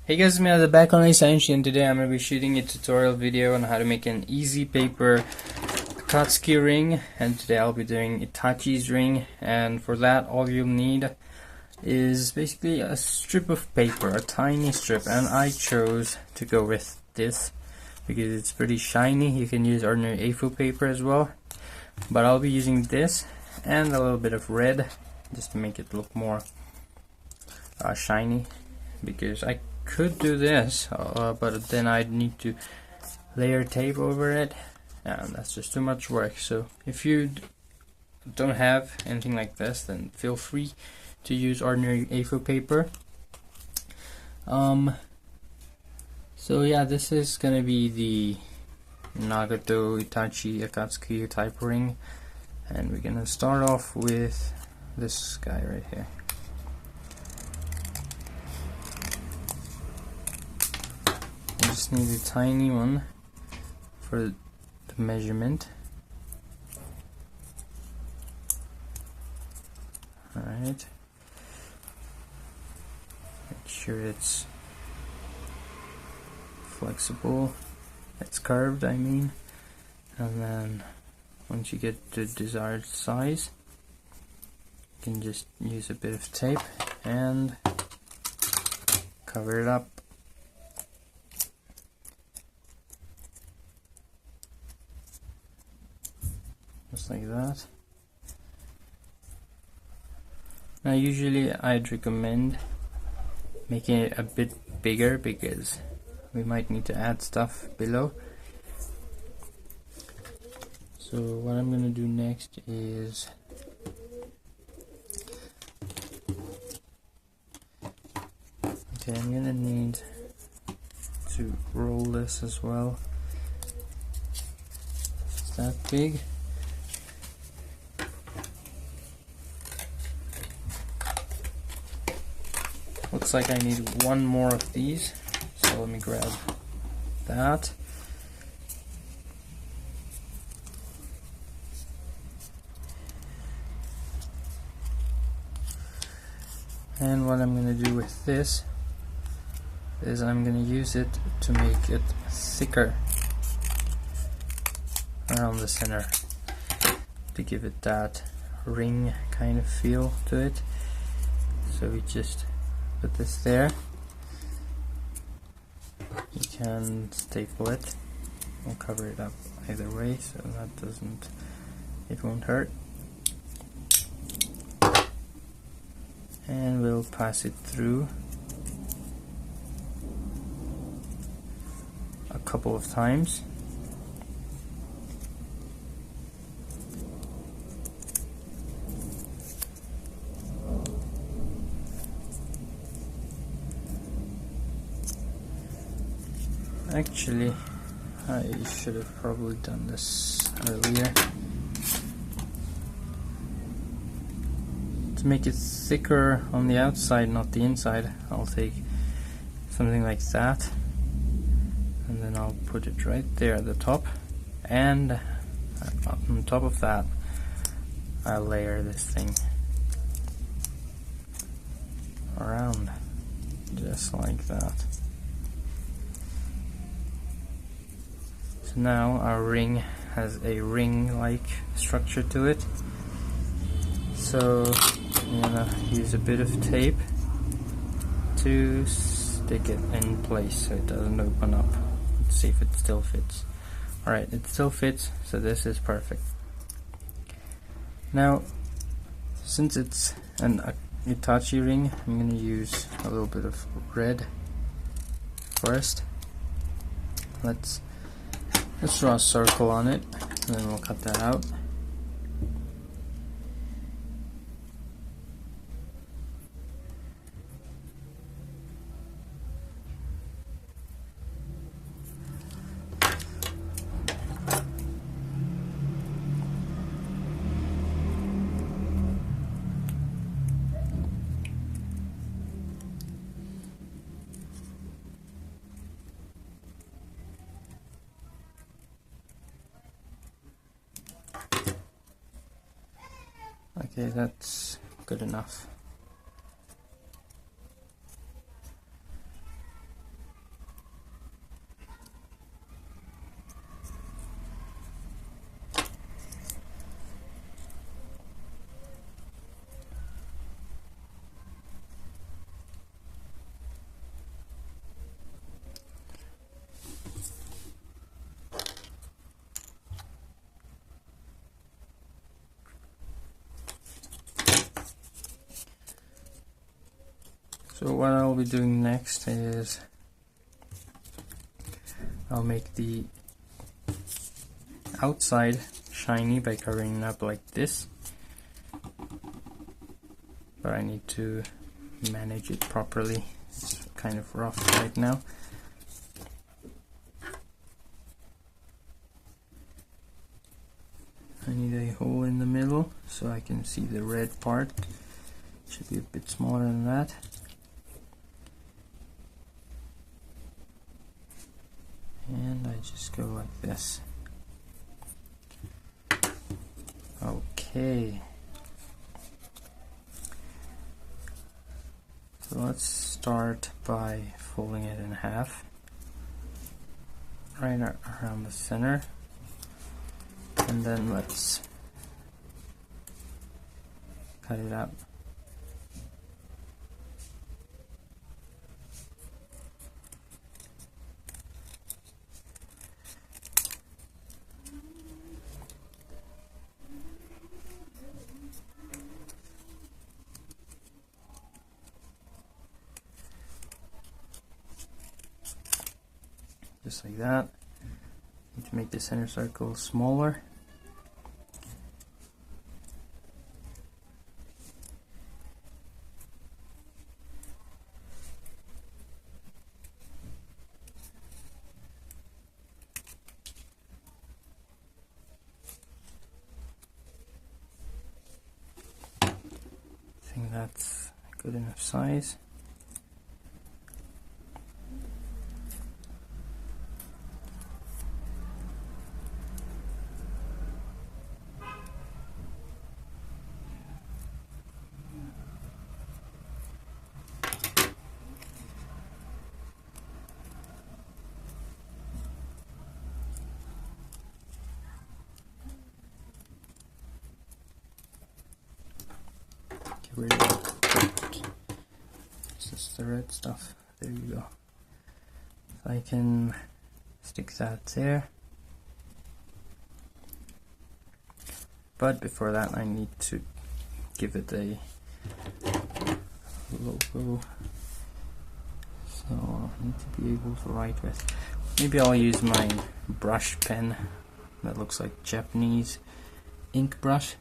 Hey guys, it's me back on Itachi, and today I'm going to be shooting a tutorial video on how to make an easy paper Akatsuki ring. And today I'll be doing Itachi's ring, and for that all you'll need is basically a strip of paper, a tiny strip, and I chose to go with this because it's pretty shiny. You can use ordinary A4 paper as well, but I'll be using this and a little bit of red just to make it look more shiny, because I could do this, but then I'd need to layer tape over it, and that's just too much work. So if you don't have anything like this, then feel free to use ordinary A4 paper. So yeah, this is gonna be the Nagato Itachi Akatsuki type ring, and we're gonna start off with this guy right here. Just need a tiny one for the measurement. Alright. Make sure it's flexible. It's curved, I mean. And then once you get the desired size, you can just use a bit of tape and cover it up. Just like that. Now usually I'd recommend making it a bit bigger because we might need to add stuff below. So what I'm going to do next is I'm going to need to roll this as well. It's that big. Looks like I need one more of these, so let me grab that. And what I'm going to do with this is I'm going to use it to make it thicker around the center to give it that ring kind of feel to it. So we just put this there. You can staple it or cover it up either way, so that it won't hurt. And we'll pass it through a couple of times. Actually, I should have probably done this earlier. To make it thicker on the outside, not the inside, I'll take something like that, and then I'll put it right there at the top, and on top of that I'll layer this thing around, just like that. So now our ring has a ring-like structure to it. So I'm gonna use a bit of tape to stick it in place so it doesn't open up. Let's see if it still fits. Alright, it still fits, so this is perfect. Now, since it's an Itachi ring, I'm gonna use a little bit of red first. Let's draw a circle on it, and then we'll cut that out. Okay, that's good enough. what I'll be doing next is I'll make the outside shiny by covering it up like this, but I need to manage it properly. It's kind of rough right now. I need a hole in the middle so I can see the red part. Should be a bit smaller than that. And I just go like this. Okay. So let's start by folding it in half, right around the center, and then let's cut it up. Just like that. Need to make the center circle smaller. I think that's a good enough size. It's just the red stuff. There you go. So I can stick that there. But before that I need to give it a logo. So I need to be able to write with. Maybe I'll use my brush pen that looks like Japanese ink brush.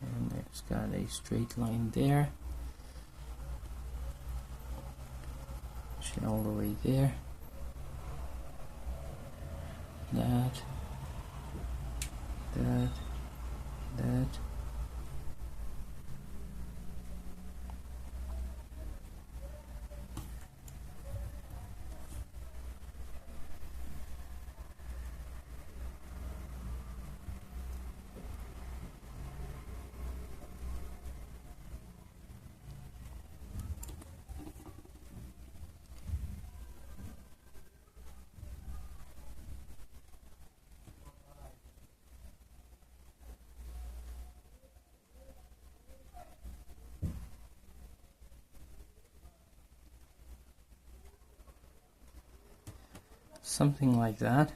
And it's got a straight line there, all the way there. That. Something like that.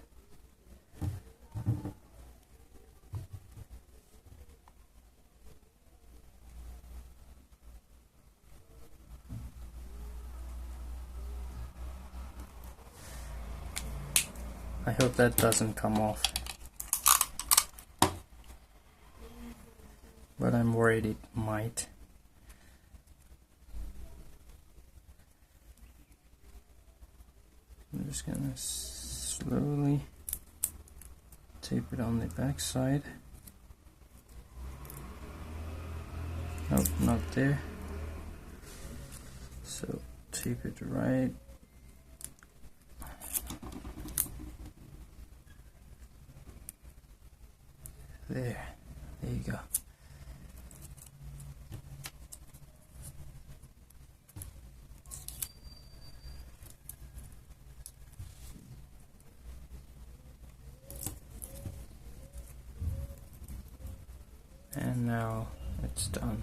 I hope that doesn't come off, but I'm worried it might. I'm just gonna slowly tape it on the back side. Nope, not there. So tape it right there. There you go. And now it's done.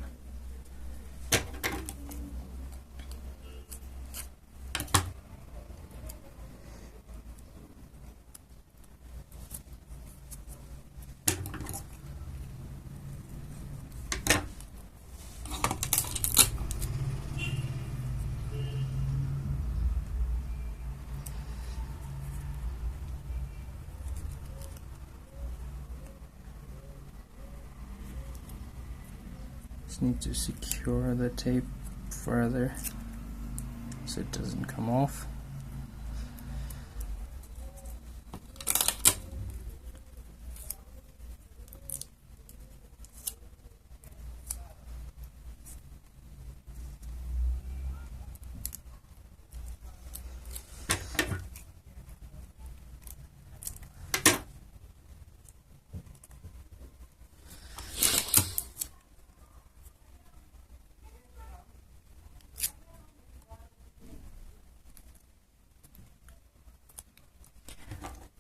Just need to secure the tape further so it doesn't come off.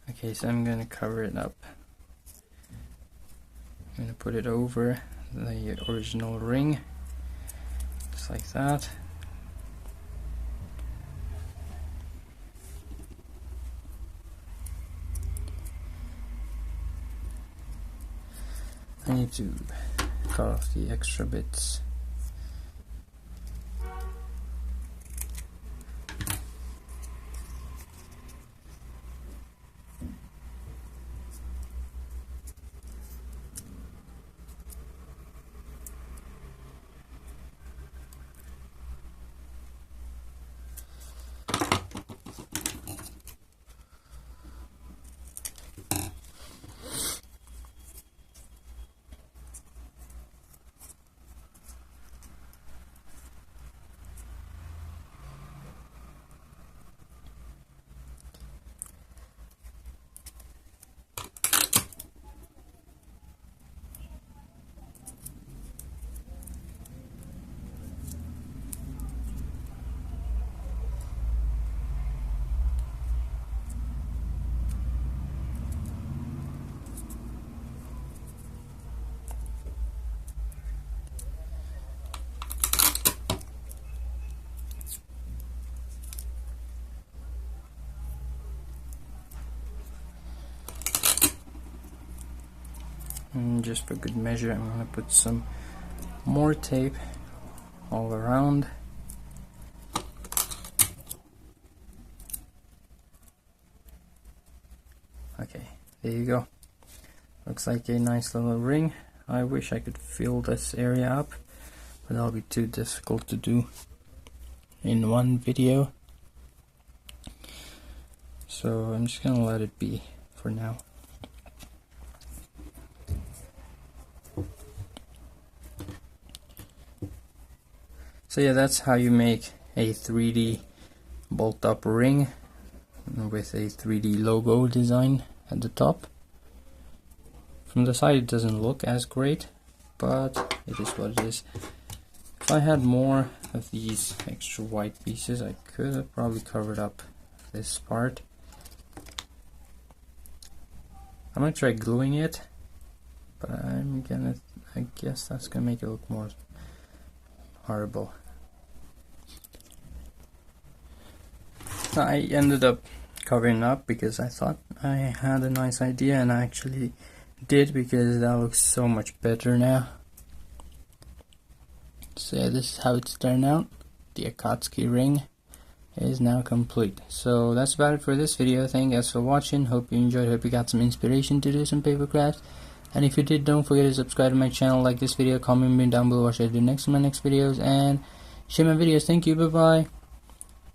Okay, so I'm going to cover it up. I'm going to put it over the original ring, just like that. I need to cut off the extra bits. And just for good measure, I'm going to put some more tape all around. Okay, there you go. Looks like a nice little ring. I wish I could fill this area up, but that'll be too difficult to do in one video. So I'm just gonna let it be for now. So yeah, that's how you make a 3D bolt up ring with a 3D logo design at the top. From the side it doesn't look as great, but it is what it is. If I had more of these extra white pieces, I could have probably covered up this part. I'm gonna try gluing it, but I guess that's gonna make it look more horrible. I ended up covering up because I thought I had a nice idea, and I actually did, because that looks so much better now. So yeah, this is how it's turned out. The Akatsuki ring is now complete. So that's about it for this video. Thank you guys for watching. Hope you enjoyed. Hope you got some inspiration to do some paper crafts. And if you did, don't forget to subscribe to my channel, like this video, comment me down below what should I do next in my next videos, and share my videos. Thank you. Bye bye.